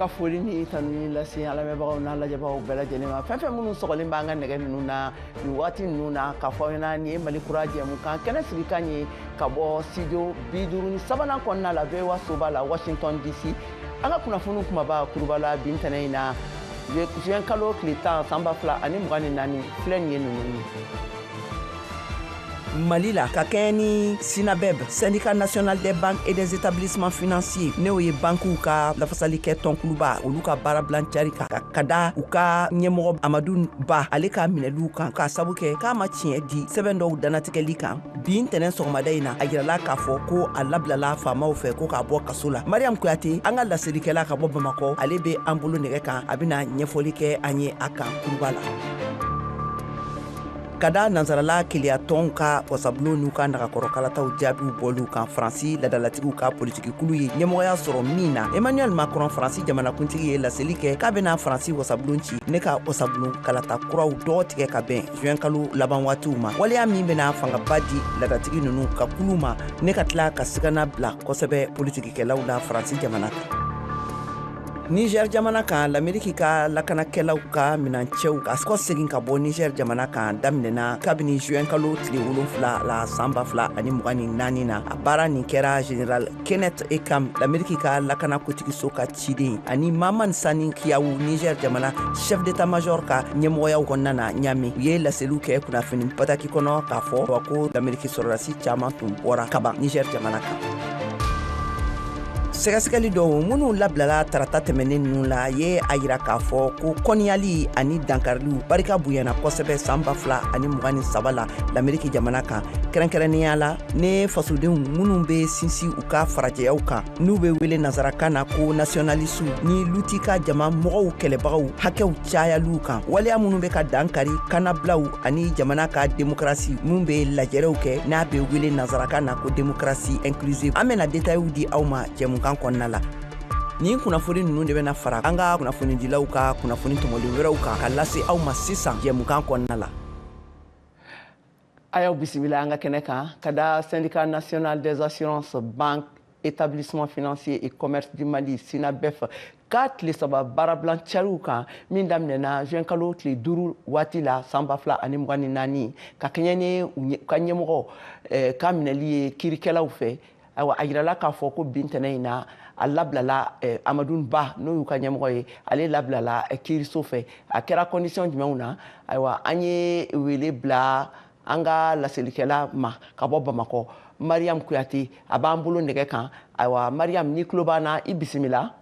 ka foli ni tanuni lase ala mebagaw na lajɛbagaw bɛɛ lajɛlen ma fɛn fɛn minnu sɔgɔlen b'an ka nɛgɛ ninnu na nin waati ninnu na k'a fɔ ɲɛna nin ye Mali Kura jɛmukan kɛnɛ sigikan ye ka bɔ studio 53 kɔnɔna la VOA soba la Washington DC an ka kunnafoni kumaba kurubala bi ntɛnɛ in na juin kalo tile 10 san 2024 filɛ nin ye ninnu ye. Mali la ka kɛɲɛ ni Sinabeb syndicat national des banques et des établissements financiers n'o ye bankiw ka lafasali kɛ tɔnkuluba olu ka baara bilancari kan ka da u ka ɲɛmɔgɔ Amadu Ba ale ka minɛliw kan k'a sabu kɛ k'a ma tiɲɛ di sɛbɛn dɔw danatigɛli kan bi ntɛnɛn sɔgɔmada in na a yirala k'a fɔ ko a labilala faamaw fɛ ko k'a bɔ kaso la. Mariam Kuyate an ka lasirikɛla ka bɔ Bamakɔ ale bɛ an bolo nɛgɛ kan a bɛna ɲɛfɔli kɛ an ye a kan kuruba la. Kada nanzarala keleya tɔnw ka wasabulon n'u ka nagakɔrɔkalataw jaabiw bɔliw kan Faransi ladalatigiw ka politikikulu ye ɲɛmɔgɔya sɔrɔ min na Emmanuel Macron Faransi jamanakuntigi ye laseli kɛ k'a bɛna Faransi wasabulon ci ne ka wasabulon kalata kuraw dɔgɔ tigɛ ka bɛn juin kalo laban waatiw ma waleya min bɛna fangaba di ladatigi ninnu ka kulu ma ne ka tila ka sigana bila kosɛbɛ politikikɛlaw la Faransi jamana kan. Niger jamana kan l'Amérique ka lakanakɛlaw ka minancɛw ka kɔ segin ka bɔ Niger jamana kan daminɛna kabini juin kalo tile 7 la san 2024 na a baara nin kɛra Général Kenneth Ekam l'Amérique ka lakanakotigiso ka ciden ani Maman Sani Kiyawu Niger jamana chef d'état-major ka ɲɛmɔgɔyaw kɔnɔna na ɲami u ye laseliw kɛ kunnafoni pataki kɔnɔ k'a fɔ ko l'Amérique sɔrɔdasi caman tun bɔra kaban Niger jamana kan. Sɛgɛsɛgɛli dɔw minnu labilala tarata tɛmɛnen ninnu la ye a yira k'a fɔ ko kɔniyali ani dankariliw barika bonyana kosɛbɛ san 2023 la l'Amérique jamana kan kɛrɛnkɛrɛnnenya la ne fasodenw minnu bɛ sinsin u ka farajɛyaw kan n'u bɛ wele nazarakan na ko nationaliste ni luti ka jama mɔgɔw kɛlɛbagaw hakɛw cayaliw kan waleya minnu bɛ ka dankari kanablaw ani jamana ka démocratie mun bɛ lajɛrew kɛ n'a bɛ wele nazarakan na ko démocratie inclusive an bɛna détails di aw ma jɛmukan kɔnɔna la. Nin kunnafoni ninnu de bɛna fara an ka kunnafonidilaw ka kunnafoni tɔmɔlen wɛrɛw kan ka lase aw ma sisan jɛmukan kɔnɔna la. A y'aw bisimila an ka kɛnɛ kan ka da syndicat national des assurances banques établissements financiers et commerce du Mali Sinabef ka tile 3 baarabilancariw kan min daminɛna juin kalo tile 5 waati la san 2024 ka kɛɲɛ ni ka ɲɛmɔgɔ ka minɛli ye kiirikɛlaw fɛ ayiwa a yirala k'a fɔ ko bi ntɛnɛ in na a labilala Amadu Ba n'o y'u ka ɲɛmɔgɔ ye ale labilala kiiriso fɛ a kɛra condition jumɛnw na ayiwa an ye wele bila an ka laselikɛla ma ka bɔ Bamakɔ Mariam Kuyate a b'an bolo nɛgɛ kan ayiwa Mariam ni tulo b'an na i bisimila.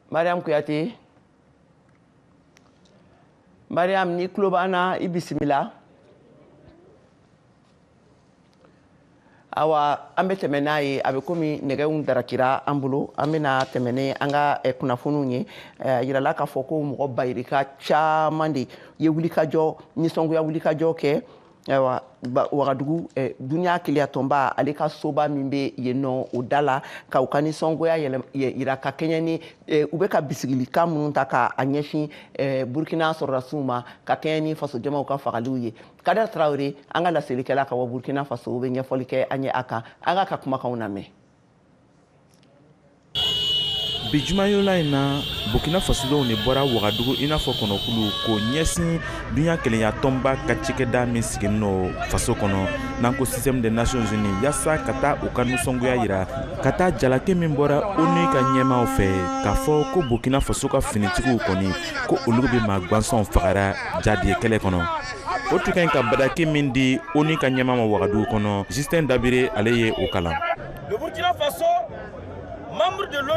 Mariam Kuyate Mariam ni tulo b'an na i bisimila. Awa an bɛ tɛmɛ n'a ye a bɛ komi nɛgɛw darakira an bolo an bɛna tɛmɛ ni an ka kunnafoniw ye yirala k'a fɔ ko mɔgɔ bayirika caman de ye wulikajɔ nisɔngoya wulikajɔ kɛ ayiwa Wagadugu duniya keleya tɔnba ale ka soba min bɛ yen nɔ o da la ka u ka nisɔngoya yira ka kɛɲɛ ni u bɛ ka bisigilikan minnu ta k'a ɲɛsin Burkina sɔrɔdasiw ma ka kɛɲɛ ni fasojɛmaw ka fagaliw ye. Kadɛri Tarawele an ka laselikɛla ka bɔ Burkina Faso u bɛ ɲɛfɔli kɛ an ye a kan an ka kumakanw lamɛn. Bi jumayola in na Burkina Fasodenw de bɔra Wagadugu i n'a fɔ kɔnɔkulu k'o ɲɛsin dunya kelenya tɔnba ka cikɛda min sigin nɔ faso kɔnɔ n'an ko système des nations unies yaasa ka taa u ka nisɔngoya yira ka taa jalaki min bɔra ONU ka ɲɛmaaw fɛ k'a fɔ ko Burkina Faso ka finitigiw kɔni ko olu bɛ maa gwansɔnw fagara jadi kɛlɛ kɔnɔ. O tun ka ɲi ka badaki min di ONU ka ɲɛmaa ma Wagadugu kɔnɔ Justin Dabire ale ye o kalan.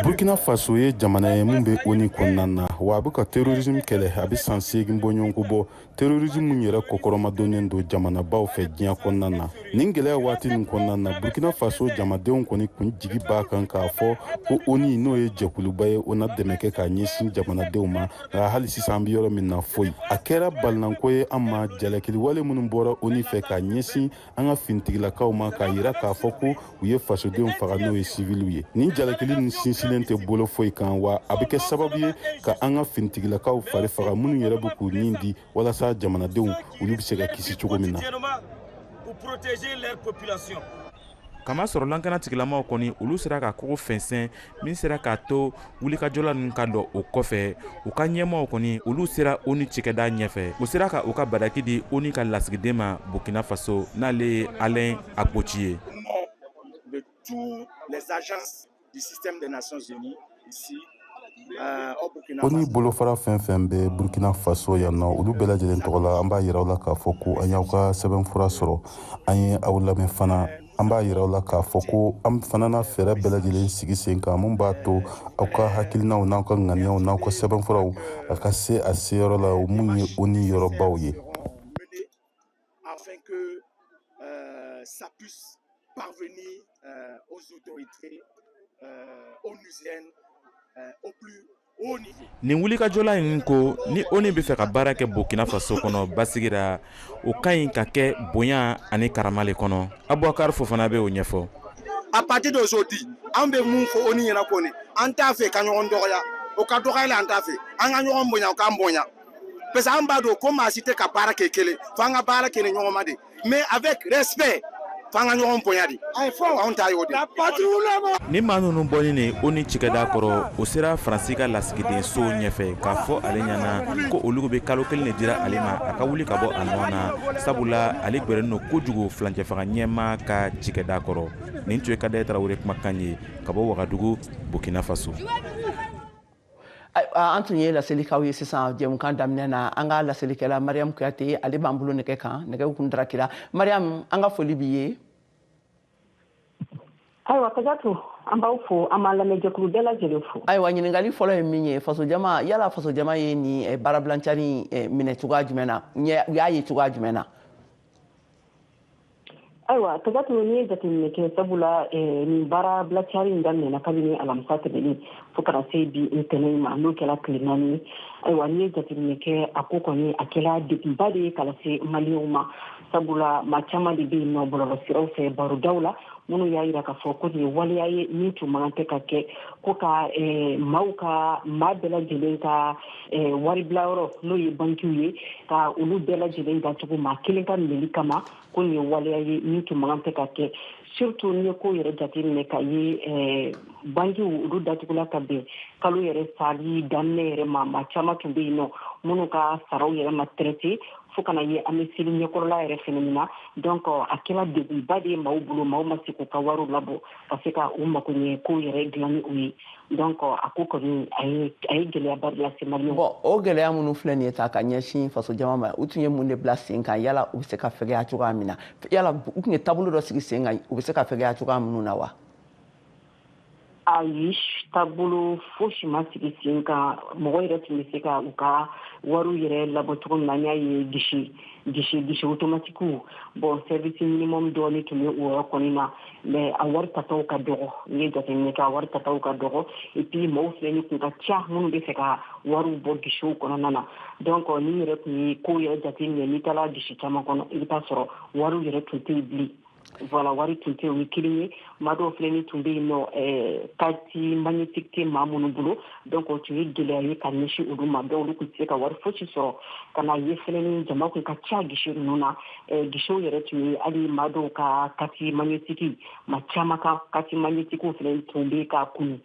Burkina Faso ye jamana ye mun bɛ ONU kɔnɔna na wa a bɛ ka terrorisme kɛlɛ a bɛ san 8 bɔɲɔgɔnko bɔ terrorisme yɛrɛ kɔkɔrɔmadɔnnen don jamanabaw fɛ diɲɛ kɔnɔna na nin gɛlɛya waati nin kɔnɔna na Burkina Faso jamadenw kɔni kun jigi b'a kan k'a fɔ ko ONU n'o ye jɛkuluba ye o na dɛmɛ kɛ k'a ɲɛsin jamanadenw ma nka hali sisan an bɛ yɔrɔ min na foyi a kɛra balinanko ye an ma jalakiliwale minnu bɔra ONU fɛ k'a ɲɛsin an ka finitigilakaw ma k'a yira k'a fɔ ko u ye fasodenw faga n'o ye civiliw ye nin jalakili nin sinsilen tɛ bolo foyi kan wa a bɛ kɛ sababu ye ka an ka finitigilakaw fari faga minnu yɛrɛ bɛ k'u nin di walasa jamanadenw olu bɛ se ka kisi cogo min na. kama sɔrɔ lankana tigilamaw kɔni olu sera ka kogo fɛnsɛn min sera k'a to wulikajɔla ninnu ka dɔ o kɔfɛ u ka ɲɛmaaw kɔni olu sera ONU cikɛda ɲɛfɛ u sera ka u ka badaki di ONU ka lasigiden ma Burkina Faso n'ale ye Alain Akpochi ye. De tous les agences du système des Nations Unies ici ONU bolofara fɛn fɛn bɛ Burkina Faso yan nɔ olu bɛɛ lajɛlen tɔgɔ la an b'a yira aw la k'a fɔ ko an y'aw ka sɛbɛnfura sɔrɔ an ye aw lamɛn fana an b'a yira aw la k'a fɔ ko an fana na fɛɛrɛ bɛɛ lajɛlen sigi sen kan mun b'a to aw ka hakilinaw n'aw ka ŋaniyaw n'aw ka sɛbɛnfuraw a ka se a seyɔrɔ la mun ye ONU yɔrɔbaw ye. Afin que ça puisse parvenir aux autorités onusiennes au plus haut niveau. Nin wulikajɔla in ko ni ONU bɛ fɛ ka baara kɛ Burkina Faso kɔnɔ basigira o ka ɲi ka kɛ bonya ani karama le kɔnɔ. Abubakar Fofana bɛ o ɲɛfɔ. À partir d'aujourd'hui an bɛ mun fɔ ONU ɲɛna kɔni an t'a fɛ ka ɲɔgɔn dɔgɔya o ka dɔgɔyali an t'a fɛ an ka ɲɔgɔn bonya o k'an bonya parce que an b'a dɔn ko maa si tɛ ka baara kɛ kelen fo an ka baara kɛ ni ɲɔgɔn ma de mais avec respect fo an ka ɲɔgɔn bonya de anw t'a ye o de. Ni maa ninnu bɔlen ni ONU cikɛda kɔrɔ o sera Faransi ka lasigiden so ɲɛfɛ k'a fɔ ale ɲɛna ko olu bɛ kalo kelen de dira ale ma a ka wuli ka bɔ a nɔ na sabula ale gbɛrɛlen don kojugu furancɛfaga ɲɛmaa ka cikɛda kɔrɔ. Nin tun ye Kadaye Tarawele kumakan ye ka bɔ Wagadugu, Burkina Faso. An tun ye laselikaw ye sisan jɛmukan daminɛ na an ka laselikɛla Mariam Kuyate ale b'an bolo nɛgɛ kan nɛgɛw kun darakira. Mariam an ka foli b'i ye. Ayiwa Kajatu an b'aw fo an b'a lamɛnjɛkulu bɛɛ lajɛlen fo. Ayiwa ɲininkali fɔlɔ ye min ye faso jama yala faso jama ye ni baarabilancani minɛ cogoya jumɛn na u y'a ye cogoya jumɛn na. Ayiwa Kajatu n'i ye jateminɛ kɛ sabula nin baarabilacari in daminɛna kabini alamisa tɛmɛnen fo kana se bi ntɛnɛn ma n'o kɛra tile 4 ye. Ayiwa n'i ye jateminɛ kɛ a ko kɔni a kɛra degunba de ye ka lase maliyɛnw ma sabula maa caman de bɛ yen nɔ bɔlɔlɔsiraw fɛ barodaw la minnu y'a jira k'a fɔ ko nin ye waleya ye min tun man tɛ ka kɛ ko ka maa bɛɛ lajɛlen ka waribilayɔrɔ n'o ye bankiw ye ka olu bɛɛ lajɛlen datugu maa kelen ka minɛli kama ko nin ye waleya ye min tun man tɛ ka kɛ surtout n'i ye ko yɛrɛ jateminɛ ka ye bankiw olu datugula ka bɛn kalo yɛrɛ sali daminɛ yɛrɛ ma maa caman tun bɛ yen nɔ minnu ka saraw yɛrɛ ma traité fo kana ye an bɛ seli ɲɛkɔrɔla yɛrɛ fɛnɛ min na donc a kɛra degunba de ye maaw bolo maaw ma se k'u ka wariw labɔ ka se ka u makoɲɛ ko yɛrɛ dilan ni u ye donc a ko kɔni a ye gɛlɛyaba de lase maliyɛnw. Bon o gɛlɛya minnu filɛ nin ye ta ka ɲɛsin faso jama ma u tun ye mun de bila sen kan yala u bɛ se ka fɛgɛya cogoya min na yala u tun ye taabolo dɔ sigi sen kan u bɛ se ka fɛgɛya cogoya minnu na wa. Ayi taabolo fosi ma sigi sen kan mɔgɔ yɛrɛ tun bɛ se ka u ka wariw yɛrɛ labɔ cogo min na n y'a ye guichet automatiques bon service minimum dɔɔni tun bɛ o yɔrɔ kɔni na mais a wari tataw ka dɔgɔ n'i ye jateminɛ kɛ a wari tataw ka dɔgɔ et puis maaw filɛ nin kun ka ca minnu bɛ fɛ ka wariw bɔ guichetw kɔnɔna na donc ni yɛrɛ tun ye ko yɛrɛ jateminɛ n'i taara guichet caman kɔnɔ i bɛ taa sɔrɔ wariw yɛrɛ tun tɛ yen bilen. Voilà wari tun tɛ o ye kelen ye maa dɔw filɛ nin tun bɛ yen nɔ carte magnétique tɛ maa minnu bolo donc o tun ye gɛlɛya ye ka ɲɛsin olu ma donc olu tun tɛ se ka wari fosi sɔrɔ ka na ye fɛnɛ ni jama kun ka ca guichet ninnu na guichetw yɛrɛ tun ye hali maa dɔw ka carte magnétique maa caman ka carte magnétique fɛnɛ tun bɛ ka kunu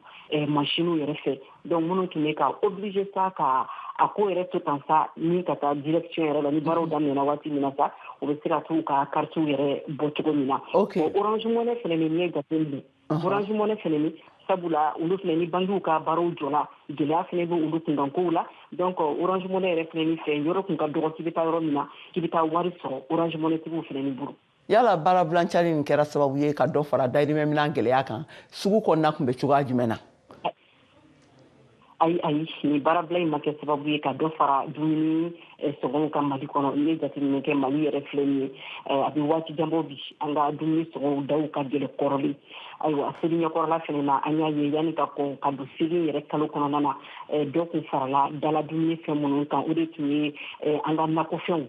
machine yɛrɛ fɛ donc minnu tun bɛ ka obligé sa ka a ko yɛrɛ to tan sa ni ka taa direction yɛrɛ la ni baaraw daminɛna waati min na sa u bɛ se ka t'u ka carte yɛrɛ bɔ cogo min na. Orange Money fɛnɛ ni ye jateminɛ Orange Money fɛnɛ ni sabula olu fɛnɛ ni bankiw ka baaraw jɔla gɛlɛya fɛnɛ bɛ olu kunkankow la donc Orange Money yɛrɛ fɛnɛ ni fɛ yɔrɔ kun ka dɔgɔ k'i bɛ taa yɔrɔ min na k'i bɛ taa wari sɔrɔ Orange Money tigiw fɛnɛ ni bolo. Yala baarabilancani nin kɛra sababu ye ka dɔ fara dayirimɛ minɛn gɛlɛya kan sugu kɔnɔna tun bɛ cogoya jumɛn na. Ayi ni baarabila in ma kɛ sababu ye ka dɔ fara dumuni sɔngɔw kan Mali kɔnɔ n'i ye jateminɛ kɛ Mali yɛrɛ filɛ nin ye a bɛ waati janbɔ bi an ka dumuni sɔngɔw daw ka gɛlɛn kɔrɔlen ayiwa seli ɲɛkɔrɔla fɛnɛ na an y'a ye yanni ka kɔn ka don seli yɛrɛ kalo kɔnɔna na dɔ kun farala dala dumuni fɛn minnu kan o de tun ye an ka nakɔfɛnw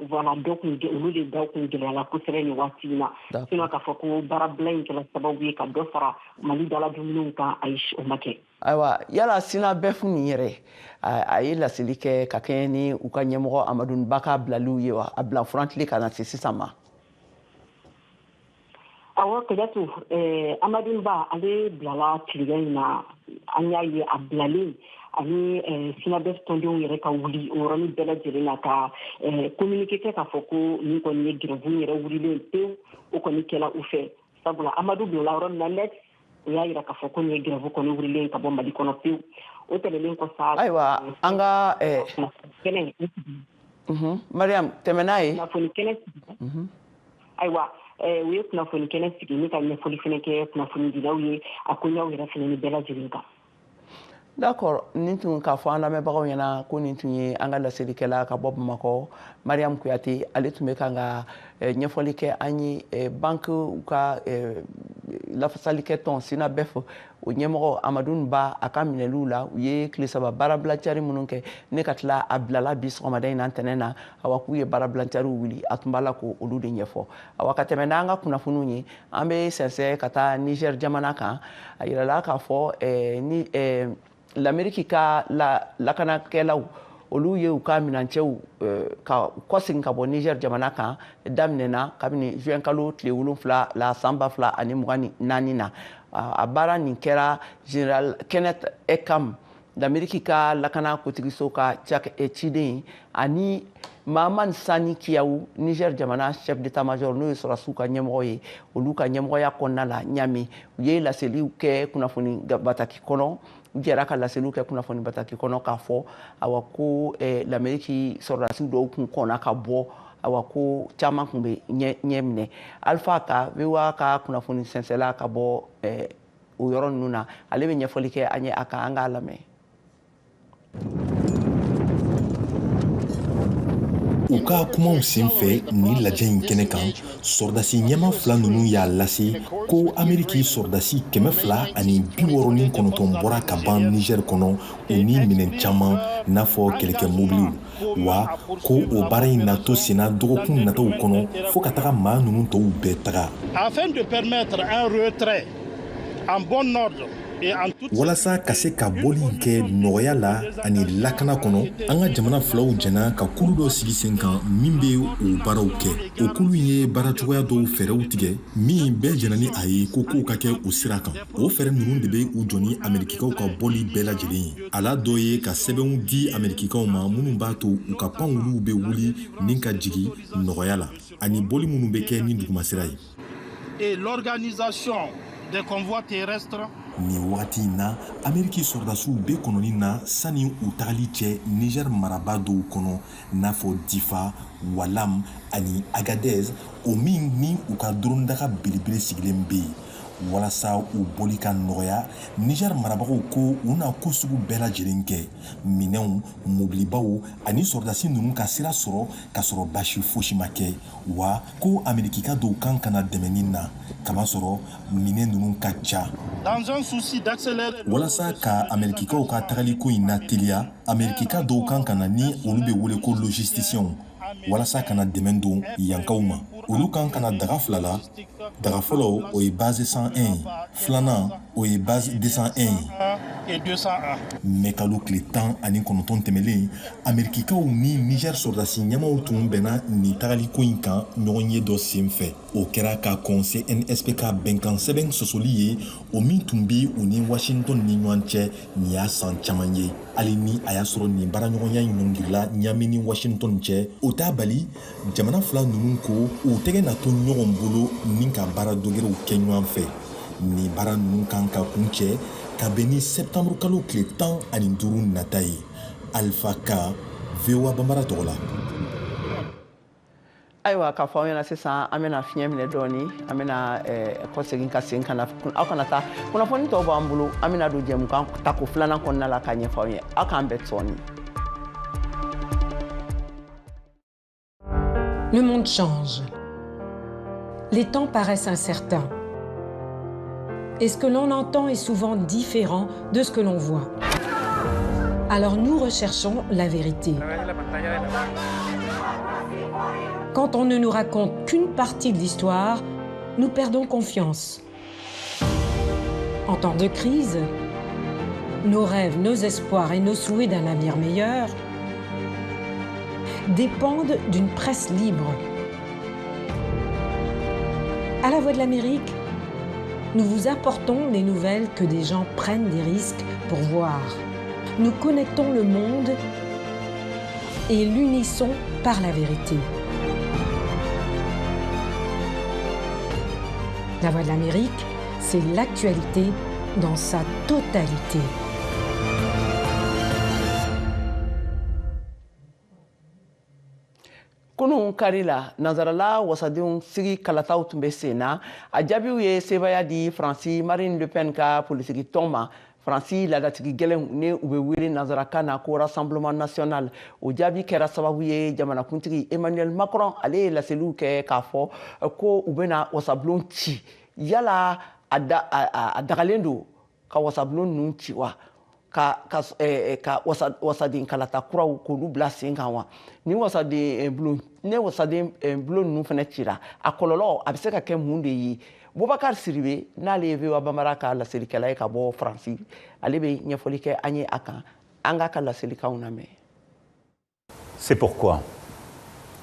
voilà donc olu de daw kun gɛlɛyala kosɛbɛ nin waati in na sinon k'a fɔ ko baarabila in kɛra sababu ye ka dɔ fara Mali dala dumuniw kan ayi o ma kɛ. Ayiwa yala Sina Bɛfu nin yɛrɛ a ye laseli kɛ ka kɛɲɛ ni u ka ɲɛmɔgɔ Amadu Ba ka bilaliw ye wa a bila furantili ka na se sisan ma. Awa Kadiatou, Amadou Ba ale bilala tiliga in na an y'a ye a bilalen ani Sinabef tɔndenw yɛrɛ ka wuli o yɔrɔnin bɛɛ lajɛlen na ka communiqué kɛ k'a fɔ ko nin kɔni ye grève yɛrɛ wulilen pewu o kɔni kɛla u fɛ sabula Amadou bilala yɔrɔ min na net o y'a yira k'a fɔ ko nin ye grève kɔni wulilen ka bɔ Mali kɔnɔ pewu o tɛmɛnen kɔ sa ayiwa an ka kɛnɛ Mariam tɛmɛ n'a ye kunnafoni kɛnɛ ayiwa u ye kunnafoni kɛnɛ sigi ne ka ɲɛfɔli fɛnɛ kɛ kunnafoni dilaw ye a ko ɲaw yɛrɛ fɛnɛ ni bɛɛ lajɛlen kan d'accord nin tun k'a fɔ an lamɛnbagaw ɲɛna ko nin tun ye an ka laselikɛla ka bɔ Bamakɔ Mariam Kuyate ale tun bɛ kan ka ɲɛfɔli kɛ an ye banque ka lafasalikɛ tɔn Sinabef o ɲɛmɔgɔ Amadou Ba a ka minɛliw la u ye tile 3 baarabilacari minnu kɛ ne ka tila a bilala bi sɔgɔmada in na ntɛnɛn na awa k'u ye baarabilacariw wuli a tun b'a la ko olu de ɲɛfɔ awa ka tɛmɛ n'an ka kunnafoniw ye an bɛ sɛnsɛn ka taa Niger jamana kan a yirala k'a fɔ ni l'Amérique ka lakanakɛlaw olu ye u ka minɛncɛw ka kɔsegin ka bɔ Niger jamana kan daminɛna kabini juin kalo tile 7 la san 2024 na a baara nin kɛra général Kenneth Ekam l'Amérique ka lakana kotigiso ka ciden ani Mahaman Sani Kiyawu Niger jamana chef d'état-major n'o ye sɔrɔdasiw ka ɲɛmɔgɔ ye olu ka ɲɛmɔgɔya kɔnɔna la ɲami u ye laseliw kɛ kunnafoni bataki kɔnɔ u jɛra ka laseliw kɛ kunnafoni bataki kɔnɔ k'a fɔ awa ko l'Amérique sɔrɔdasiw dɔw kun kɔnna ka bɔ awa ko caman kun bɛ ɲɛ minɛ Alpha ka VOA ka kunnafoni sɛnsɛnla ka bɔ o yɔrɔ ninnu na ale bɛ ɲɛfɔli kɛ an ye a kan an k'a lamɛn. U ka kumaw senfɛ ni lajɛ in kɛnɛ kan sɔrɔdasi ɲɛma 2 ninnu y'a lase ko Ameriki sɔrɔdasi 269 bɔra ka ban Niger kɔnɔ o ni minɛn caman n'a fɔ kɛlɛkɛ mobiliw wa ko o baara in na to senna dɔgɔkun nataw kɔnɔ fo ka taga maa ninnu tɔw bɛɛ taga. Afin de permettre un retrait en bon ordre walasa ka se ka bɔli kɛ nɔgɔya la ani lakana kɔnɔ an ka jamana filaw jɛna ka kulu dɔ sigi sen kan min bɛ o baaraw kɛ o kulu ye baaracogoya dɔw fɛɛrɛw tigɛ min bɛɛ jɛna ni a ye ko kow ka kɛ o sira kan o fɛɛrɛ ninnu de bɛ u jɔ ni Amerikikaw ka bɔli bɛɛ lajɛlen ye a la dɔ ye ka sɛbɛnw di Amerikikaw ma minnu b'a to u ka panwuluw bɛ wuli ni ka jigi nɔgɔya la ani bɔli minnu bɛ kɛ ni dugumasira ye. Et l'organisation des convois terrestres. Nin wagati in na Ameriki sɔrɔdasiw bɛ kɔnɔni na sani u tagali cɛ Niger maraba dɔw kɔnɔ n'a fɔ Difa, Walam ani Agadez o min ni u ka drondaga belebele sigilen bɛ yen walasa u bɔli ka nɔgɔya Niger marabagaw ko u na ko sugu bɛɛ lajɛlen kɛ minɛnw mobilibaw ani sɔrɔdasi ninnu ka sira sɔrɔ ka sɔrɔ basi fosi ma kɛ wa ko Amerikika dɔw kan kana dɛmɛni na kamasɔrɔ minɛn ninnu ka ca. Dans un souci d'accélérer walasa ka Amerikikaw ka tagali ko in na teliya Amerikika dɔw kan kana ni olu bɛ wele ko logisticiens walasa kana dɛmɛ don yankaw ma olu kan kana daga 2 la daga fɔlɔ o ye base 101 filanan o ye base 201 et 201 mais kalo tile 19 tɛmɛlen Amerikikaw ni Niger sɔrɔdasi ɲɛmaw tun bɛnna nin tagali ko in kan ɲɔgɔn ye dɔ sen fɛ o kɛra ka conseil NSPK bɛnkan sɛbɛn sɔsɔli ye o min tun bi u ni Washington ni ɲɔgɔn cɛ nin y'a san caman ye hali ni a y'a sɔrɔ nin baaraɲɔgɔnya in ɲɔngirila Ɲami ni Washington cɛ o t'a bali jamana 2 ninnu ko u tɛgɛ na to ɲɔgɔn bolo ni ka baara dɔgɛrɛw kɛ ɲɔgɔn fɛ nin baara ninnu kan ka kun cɛ ka bɛn ni septembre kalo tile 15 nata ye Alpha Ka VOA Bambara tɔgɔ la. ayiwa k'a fɔ aw ɲɛna sisan an bɛna fiɲɛ minɛ dɔɔni an bɛna kɔsegin ka sen ka na aw kana taa kunnafoni tɔw b'an bolo an bɛna don jɛmukan tako 2nan kɔnɔna la k'a ɲɛfɔ aw ye aw k'an bɛɛ sɔɔni. Le monde change. Les temps paraissent incertains. Et ce que l'on entend est souvent différent de ce que l'on voit. Alors nous recherchons la vérité. Quand on ne nous raconte qu'une partie de l'histoire, nous perdons confiance. En temps de crise, nos rêves, nos espoirs et nos souhaits d'un avenir meilleur dépendent d'une presse libre. À la Voix de l'Amérique, nous vous apportons les nouvelles que des gens prennent des risques pour voir. Nous connectons le monde et l'unissons par la vérité. La Voix de l'Amérique, c'est l'actualité dans sa totalité. Kunun kari la nazarala wasadenw sigi kalataw tun bɛ sen na a jaabiw ye sebaaya di Faransi Marine Le Pen ka politiki tɔn ma. Faransi ladatigi gɛlɛnw ni u bɛ wele nazarakan na ko Rassemblement National o jaabi kɛra sababu ye jamanakuntigi Emmanuel Macron ale ye laseliw kɛ k'a fɔ ko u bɛna wasabulon ci yala a dagalen don ka wasabulon ninnu ci wa ka wasaden kalata kuraw k'olu bila sen kan wa ni wasaden bulon ninnu fana cira a kɔlɔlɔ a bɛ se ka kɛ mun de ye Boubacar Sidibé n'ale ye VOA Bambara ka laselikɛla ye ka bɔ Faransi ale bɛ ɲɛfɔli kɛ an ye a kan an k'a ka laselikanw lamɛn. C'est pourquoi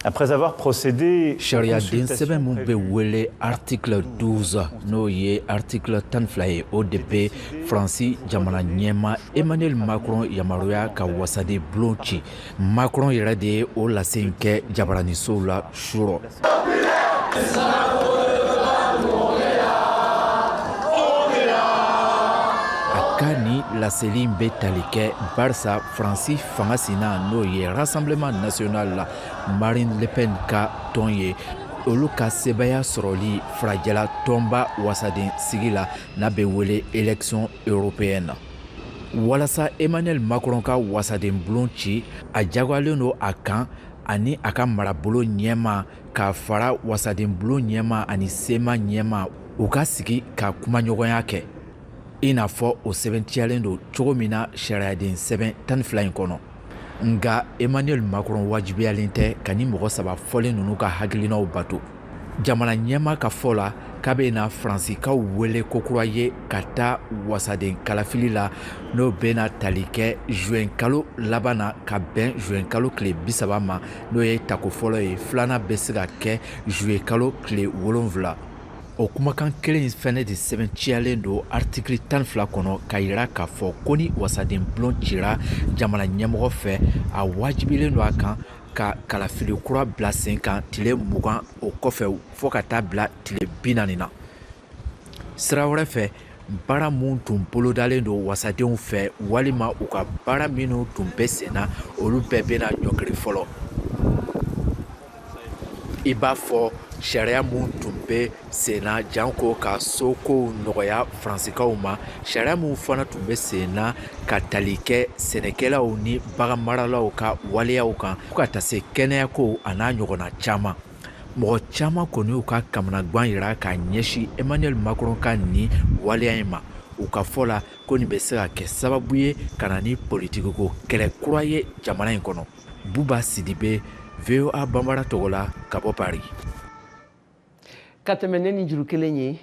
après avoir procédé Chariaden sɛbɛn mun bɛ wele article 12 n'o ye article 12 ye o de bɛ Faransi jamana ɲɛma Emmanuel Macron yamaruya ka wasaden bulon ci. Macron yɛrɛ de ye o lase in kɛ jabaranisow la surɔ. Kani laseli bɛ tali kɛ barisa Faransi fanga sina n'o ye Rassemblement National la Marine Le Pen ka tɔn ye olu ka sebaya sɔrɔli farajɛla tɔnba wasaden sigi la n'a bɛ wele élection européenne. Walasa Emmanuel Macron ka wasaden bulon ci a jagoyalen don a kan ani a ka marabolo ɲɛma ka fara wasaden bulon ɲɛma ani sema ɲɛma u ka sigi ka kumaɲɔgɔnya kɛ. I n'a fɔ o sɛbɛntiyalen don cogo min na sariyaden sɛbɛn 12 in kɔnɔ. Nga Emmanuel Macron wajibiyalen tɛ ka ni mɔgɔ saba fɔlen ninnu ka hakilinaw bato. Jamana ɲɛma ka fɔ la k'a bɛ na Faransikaw wele kokura ye ka taa wasaden kalafili la n'o bɛna tali kɛ juin kalo laban na ka bɛn juin kalo tile 30 ma n'o ye tako fɔlɔ ye filanan bɛ se ka kɛ juillet kalo tile 7. O kumakan kelen fɛnɛ de sɛbɛnciyalen don article 12 kɔnɔ ka yira k'a fɔ ko ni wasaden bulon cira jamana ɲɛmɔgɔ fɛ a wajibilen don a kan ka kalafili kura bila sen kan tile 20 o kɔfɛ fɔ ka taa bila tile 40 na. Sira wɛrɛ fɛ baara mun tun bolodalen don wasadenw fɛ walima u ka baara minnu tun bɛ sen na olu bɛɛ bɛna ɲɔgiri fɔlɔ. I b'a fɔ sariya mun tun bɛ sen na janko ka sokow nɔgɔya Faransikaw ma, sariya mun fana tun bɛ sen na ka tali kɛ sɛnɛkɛlaw ni baganmaralaw ka waleyaw kan fo ka taa se kɛnɛyako a n'a ɲɔgɔnna caman. Mɔgɔ caman kɔni y'u ka kamanagwan yira ka ɲɛsin Emmanuel Macron ka nin waleya in ma. U ka fɔ la ko nin bɛ se ka kɛ sababu ye ka na ni politikiko kɛlɛ kura ye jamana in kɔnɔ. Buba Sidibé, VOA Bambara tɔgɔ la ka bɔ Paris. Ka tɛmɛ ne ni juru kelen ye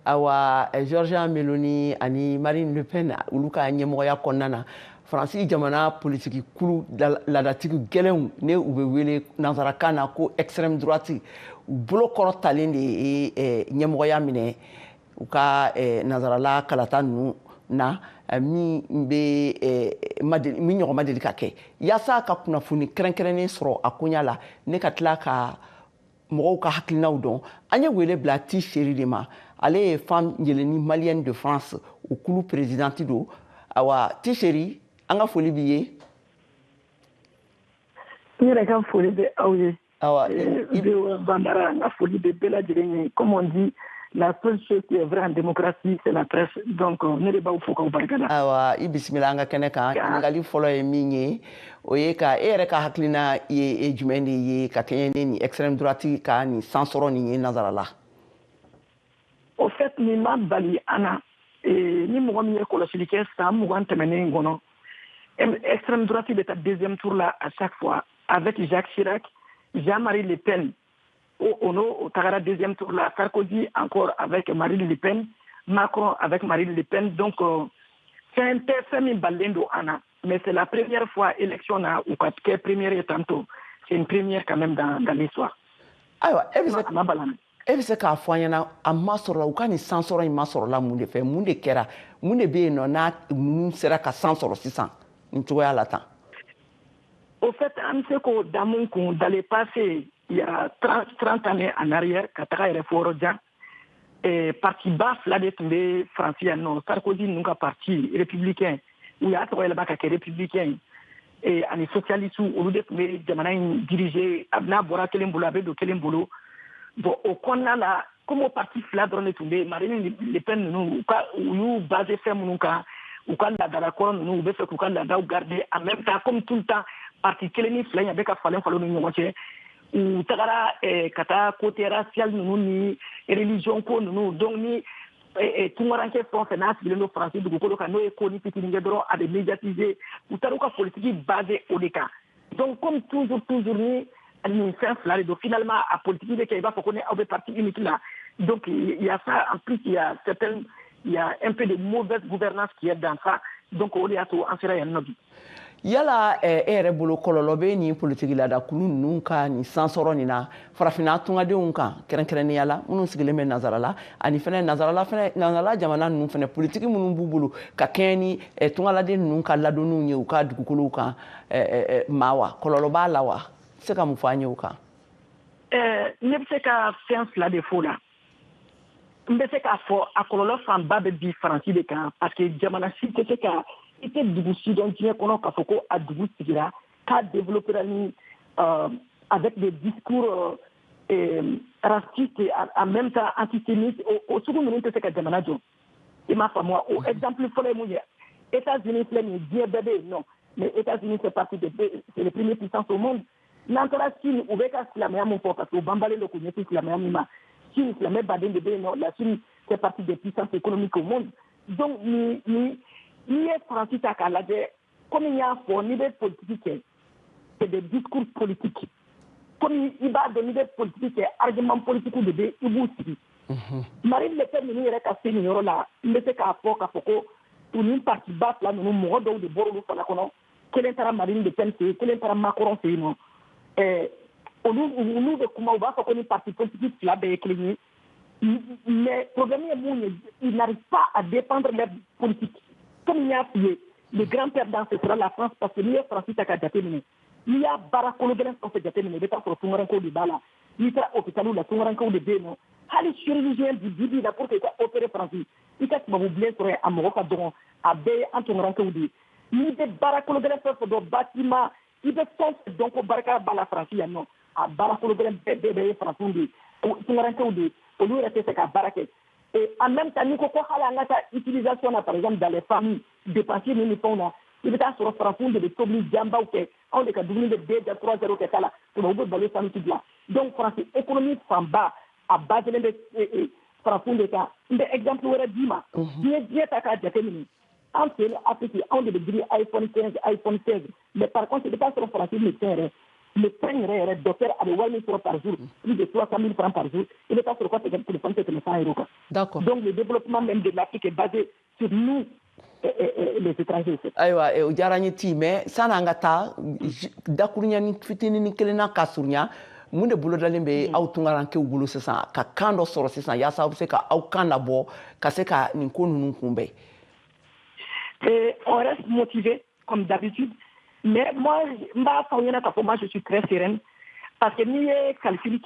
awa Georgia Meloni ani Marine Le Pen olu ka ɲɛmɔgɔya kɔnɔna na Faransi jamana politiki kulu ladatigi gɛlɛnw ne u bɛ wele nanzarakan na ko extrême droite u bolo kɔrɔ talen de ye ɲɛmɔgɔya minɛ u ka nanzarala kalata ninnu na min ɲɔgɔn ma deli ka kɛ yaasa ka kunnafoni kɛrɛnkɛrɛnnen sɔrɔ a koɲa la ne ka tila ka mɔgɔw ka hakilinaw dɔn an ye wele bila Ti Chéri de ma ale ye femme yɛlɛnni malienne de France o kulu présidente don awa Ti Chéri an ka foli b'i ye. N yɛrɛ ka foli bɛ aw ye. Awa VOA Bambara n ka foli bɛ bɛɛ lajɛlen ye. Comme on dit, la seule chose qui est vraie en démocratie c'est la presse. Donc ne de b'aw fo k'aw barikada. Awa i bisimila an ka kɛnɛ kan. Ɲininkali fɔlɔ ye min ye o ye ka e yɛrɛ ka hakilina ye jumɛn de ye ka kɛɲɛ ni nin extrême droite ka nin sansɔrɔ nin ye nanzara la. Au fait nin ma bali an na ni mɔgɔ min ye kɔlɔsili kɛ san 20 tɛmɛnen kɔnɔ extrême droite bɛ taa deuxième tour là à chaque fois avec Jacques Chirac, Jean-Marie Le Pen. Au tagara deuxième tour là, Sarkozy encore avec Marine Le Pen, Macron avec Marine Le Pen. Donc c'est un fait balendo Anna, mais c'est la première fois élection là ou première et tantôt. C'est une première quand même dans l'histoire. Alors, e bɛ se k'a fɔ an ɲɛna a ma sɔrɔ la u ka nin san sɔrɔ in ma sɔrɔ la mun de fɛ mun de kɛra mun de bɛ yen nɔ n'a ninnu sera ka san sɔrɔ sisan nin cogoya la tan. Au fait, on sait qu'au Damoun, dans le passé, il y a 30 années en arrière, quand il y a fort et parti bas, là, de tomber français, non, Sarkozy nous a parti républicain, où il y a trois éléments qui républicain, et en socialiste, où on a dirigé, Abna Bora Kelembolo, Abedo Kelembolo, bon, au Kona là, comme au parti Fladron est tombé, Marine Le Pen, nous, basé ferme, nous, ou quand la d'accord, nous, ou quand la garder, en même temps, comme tout le temps, parti Keleni Flay, avec un fallait falloir nous moitié. Ou tagara kata côté racial nous ni religion ko nous donc ni tumaranke français na civil no français du ko ka no école petit ngedro a de médiatiser ou taruka politique basée au cas donc comme toujours ni nous fait flair donc finalement à politique de Kaiba faut qu'on ait un parti unique là donc il y a ça en plus il y a un peu de mauvaise gouvernance qui est dans ça donc on est à tout en serait un nobi. Yala ere bolo kololo be ni politique la da kulu nunka ni sansoro ni na farafina tunga de unka keren yala munun sigile men nazarala ani fene nazarala jamana nun fene politique munun bubulu ka keni tunga la de nunka la do nunye uka dukulu ka mawa kololo ba lawa se ka mufanye uka ne se ka science la de fola mbese ka fo akololo famba be bi franci de kan parce que jamana si te ka ite dugu sidon diɲɛ kɔnɔ k'a fɔ ko a dugu sigira k'a développera ni avec des discours racistes et en même temps antisémites o sugu ninnu tɛ se ka jamana jɔ i m'a faamu wa o exemple fɔlɔ ye mun ye États-Unis filɛ nin ye diɲɛ bɛɛ bɛ yen non mais États-Unis c'est partie de c'est les premières puissances au monde n'an taara Chine u bɛ ka silamɛya mun fɔ parce que u banbalen don k'u ɲɛsin silamɛya min ma Chine silamɛ baden de bɛ yen nɔ la Chine fait partie des puissances économiques au monde donc ni est Francis à Kaladé, comme il y a un fond, niveau politique, c'est des discours politiques. Comme il va donner des politiques, arguments politiques ou des iboussi. Marine Le Pen, nous y cassé une là, il ne sait qu'à fort, pour une partie basse là, nous mourons de Bordeaux, quel est Marine Le Pen, quel est Macron, c'est non. Au nous de comment on va faire une partie politique là, mais le problème est il n'arrive pas à dépendre des politiques. Comme il y a appuyé, le grand perdant, ce sera la France, parce que nous, Francis, à Kadjatemine. Il y a Barakolo de l'instant de Djatemine, il est pas pour tout le monde de Bala. Il est à l'hôpital ou la tout le monde de Bénon. Allez, chirurgien du Bibi, la pour opérer Francis. Il est vous blesser à Moroka, à Bé, en tout le monde de il est Barakolo de l'instant de bâtiment. Il est sans donc au Baraka Bala Francis, non. À Barakolo de l'instant Francis, tout le monde de au lieu de rester à Baraké. Et en même temps, nous avons utilisation, par exemple, dans les familles, dépenser les fonds, il est à ce que de Tobli, Djamba, on est qu'à devenir de 2-3-0, c'est ça là, pour vous baller ça, là. Donc, français, économie en bas, à base de Français, de cas. Exemple, où est Dima, bien à Kadjatemini. En fait, on devait dire iPhone 15, iPhone 16. Mais par contre, ce n'est pas sur le français, mais le train docteur a 1 000 francs par jour, plus de 300 000 francs par jour. Il n'est pas sur quoi c'est le téléphone, c'est 100 euros. D'accord. Donc le développement même de l'Afrique est basé sur nous, les étrangers. Aïwa, o diyara n ye ti mais sani an ka taa dakuruɲani fitinin kelenna ka surunya mun de bolodalen bɛ aw tunkarankew bolo sisan ka kan dɔ sɔrɔ sisan yaasa aw bɛ se ka aw kan labɔ ka se ka nin ko ninnu kunbɛn. On reste motivé comme d'habitude. Mais moi, je suis très sereine parce que nous, calcul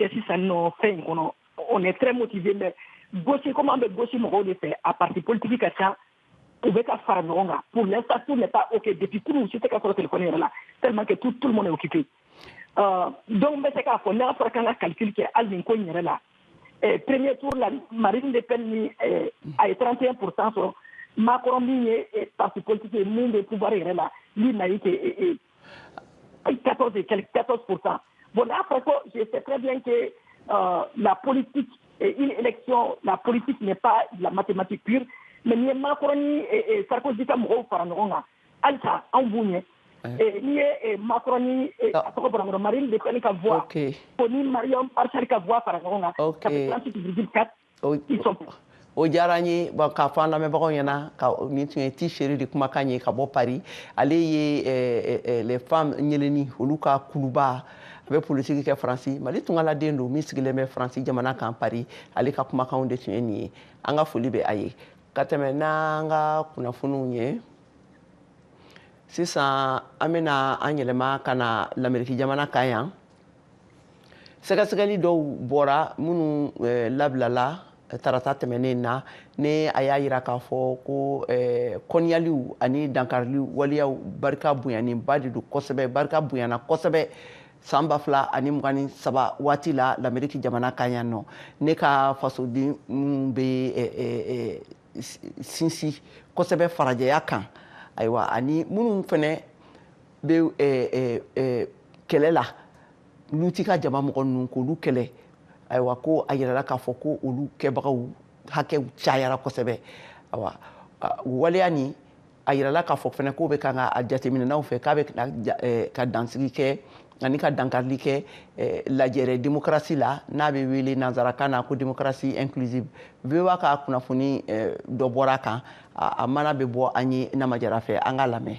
on est très motivé. Mais gaucher, comment on gaucher mon fait à partir politique, on veut faire pour l'instant, tout n'est pas OK. Depuis tout le monde, c'est qu'à le téléphone là, tellement que tout le monde est occupé. Donc, c'est qu'à on a calcul qui est à l'inconnu là. Premier tour, la Marine Le Pen a 31%. Macron est parti politique et monde de pouvoir est là. Lui n'a été 14%. Bon, après ça, je sais très bien que la politique, une élection, la politique n'est pas de la mathématique pure, mais Macron et Sarkozy comme gros faranonga. Alsa, en bougné. Ni Macron et Marine Le Pen qui voix. Poni Mariam Archari qui voix faranonga. Ça fait 38,4. Ils sont o diyara n ye k'a fɔ an lamɛnbagaw ɲɛna ka nin tun ye T-Chéri de kumakan ye ka bɔ Paris ale ye les femmes ɲeleni olu ka kuluba a bɛ politique kɛ Faransi Mali tungaladen don min sigilen bɛ Faransi jamana kan Paris ale ka kumakanw de tun ye nin ye an ka foli bɛ a ye ka tɛmɛ n'an ka kunnafoniw ye sisan an bɛna an yɛlɛma ka na l'Amérique jamana kan yan sɛgɛsɛgɛli dɔw bɔra minnu labilala tarata tɛmɛnen na ne a y'a yira k'a fɔ ko kɔniyaliw ani dankariliw waliyaw barika bonyaninba de don kosɛbɛ barika bonyana kosɛbɛ san 2023 waati la l'Amérique jamana kan yan nɔ ne ka fasoden minnu bɛ sinsin kosɛbɛ farajɛya kan ayiwa ani minnu fɛnɛ bɛ kɛlɛ la olu ti ka jama mɔgɔ ninnu k'olu kɛlɛ ayiwa ko a yirala k'a fɔ ko olu kɛbagaw hakɛw cayara kosɛbɛ ayiwa waleya nin a yirala k'a fɔ fɛnɛ k'o bɛ kan ka jateminɛnaw fɛ k'a bɛ ka dansigi kɛ ani ka dankarili kɛ lajɛrɛ démocratie la n'a bɛ wele nanzarakan na ko démocratie inclusive VOA ka kunnafoni dɔ bɔra a kan a mana bɛ bɔ an ye Namajara fɛ an k'a lamɛn.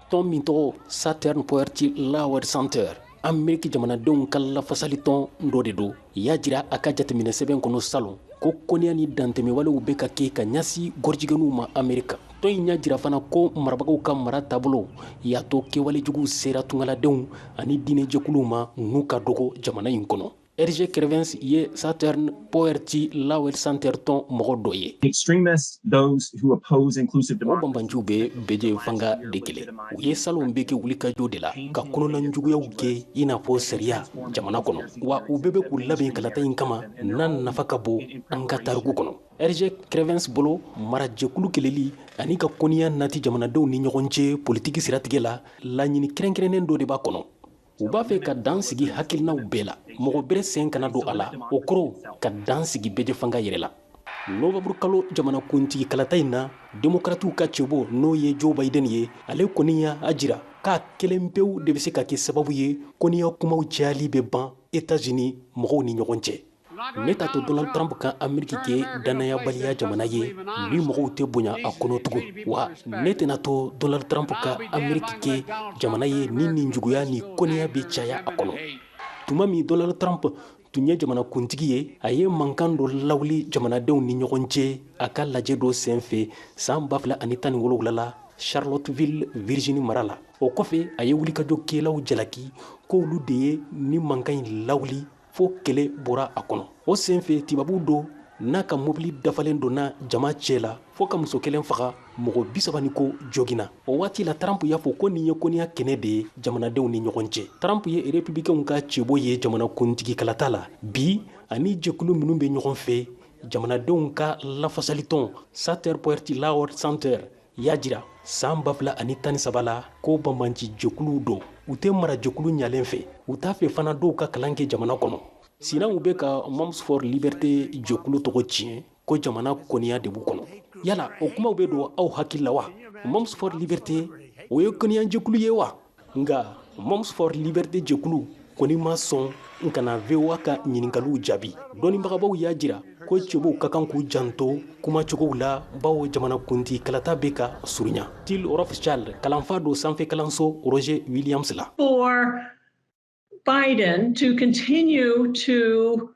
Tɔn min tɔgɔ Saturn Poverty Law Center Ameriki jamanadenw ka lafasali tɔn dɔ de don y'a jira a ka jateminɛ sɛbɛn kɔnɔ salon ko kɔniya ni dantɛmɛwalew bɛ ka kɛ ka ɲasi gɔrijigɛnuw ma Amerika tɔn in y'a jira fana ko marabagaw ka mara taabolo y'a to kɛwalejuguw sera tungaladenw ani diinɛjɛkuluw ma n'u ka dogo jamana in kɔnɔ RG Crevens ye Saturn Poverty Law Center tɔn mɔgɔ dɔ ye. Extremists, those who oppose inclusive democracy. O banbanjiw bɛ beje fanga de kɛlɛ. U ye salon bɛ kɛ wulikajɔ de la ka kɔnɔnajuguyaw kɛ i n'a fɔ sariya jamana kɔnɔ. Wa u bɛɛ bɛ k'u labɛn kalata in kama n'a nafa ka bon an ka tariku kɔnɔ. RG Crevens bolo marajɛkulu kɛlɛli ani ka kɔniya nati jamanadenw ni ɲɔgɔn cɛ politiki siratigɛ la laɲini kɛrɛnkɛrɛnnen dɔ de b'a kɔnɔ. U b'a fɛ ka dan sigi hakilinaw bɛɛ la mɔgɔ bɛrɛ sen kana don a la o kɔrɔ ka dan sigi bɛjɛ fanga yɛrɛ la novembre kalo jamanakuntigi kalata in na demokratiw ka cɛbɔ n'o ye Joe Biden ye ale kɔni y'a jira k'a kelen pewu de bɛ se ka kɛ sababu ye kɔniya kumaw cayali bɛ ban États-Unis mɔgɔw ni ɲɔgɔn cɛ ne t'a to Donald Trump ka Ameriki kɛ danayabaliya jamana ye ni mɔgɔw tɛ bonya a kɔnɔ tugun wa ne tɛna to Donald Trump ka Ameriki kɛ jamana ye ni nin juguya ni kɔniya bɛ caya a kɔnɔ tuma min Donald Trump tun ye jamanakuntigi ye a ye mankan dɔ lawuli jamanadenw ni ɲɔgɔn cɛ a ka lajɛ dɔ senfɛ san 2017 la Charlottesville Virginie mara la o kɔfɛ a ye wulikajɔ kɛlaw jalaki k'olu de ye ni mankan in lawuli fo kɛlɛ bɔra a kɔnɔ o senfɛ tibabu do n'a ka mobili dafalen donna jama cɛ la fo ka muso kelen faga mɔgɔ 30 ko jogina o waati la Trump y'a fɔ ko nin ye kɔniya kɛnɛ de ye jamanadenw ni ɲɔgɔn cɛ Trump ye républicainw ka cɛbɔ ye jamanakuntigi kalata la bi ani jɛkulu minnu bɛ ɲɔgɔn fɛ jamanadenw ka lafasali tɔn Saturn Poverty Law Center y'a jira san 2013 la ko banbanci jɛkuluw don u tɛ mara jɛkulu ɲalen fɛ u t'a fɛ fana dɔw ka kalan kɛ jamana kɔnɔ sinan u bɛ ka Moms for Liberty jɛkulu tɔgɔ tiɲɛ ko jamana kɔniya de b'u kɔnɔ yala o kumaw bɛ don aw hakili la wa Moms for Liberty o ye kɔniya jɛkulu ye wa nka Moms for Liberty jɛkulu kɔni ma sɔn n kana VOA ka ɲininkaliw jaabi dɔnnibagabaw y'a jira ko cɛbow ka kan k'u janto kumacogow la bawo jamanakuntigi kalata bɛ ka surunya Till Rothschild kalanfa do sanfɛ kalanso Roger Williams la for Biden to continue to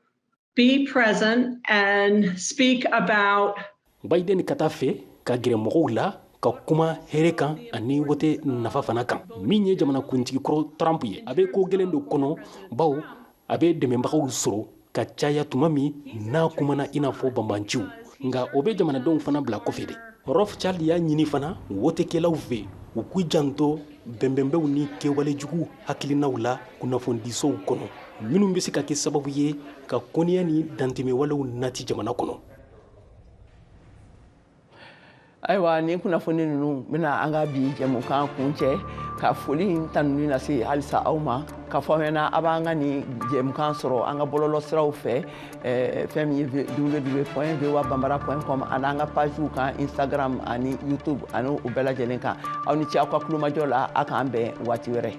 be present and speak about Biden ka taa fɛ ka gɛrɛ mɔgɔw la ka kuma hɛrɛ kan ani wote nafa fana kan min ye jamanakuntigi kɔrɔ Trump ye a bɛ ko gɛlɛn do kɔnɔ bawo a bɛ dɛmɛbagaw sɔrɔ ka caya tuma min n'a kumana i n'a fɔ banbanciw nka o bɛ jamanadenw fana bila kɔfɛ de Rothschild y'a ɲini fana wotekɛlaw fɛ u k'u janto bɛnbɛnbɛw ni kɛwalejugu hakilinaw la kunnafonidisow kɔnɔ minnu bɛ se ka kɛ sababu ye ka kɔniya ni dantɛmɛwalew nati jamana kɔnɔ ayiwa nin kunnafoni ninnu bɛna an ka bi jɛmukan kun cɛ ka foli tanuni lase halisa aw ma ka fɔ mɛna a b'an ka nin jɛmukan sɔrɔ an ka bɔlɔlɔ siraw fɛ fɛn min ye www.voabambara.com ani an ka pajiw kan Instagram ani YouTube ani u bɛɛ lajɛlen kan aw ni ce aw ka kulomajɔ la a k'an bɛn waati wɛrɛ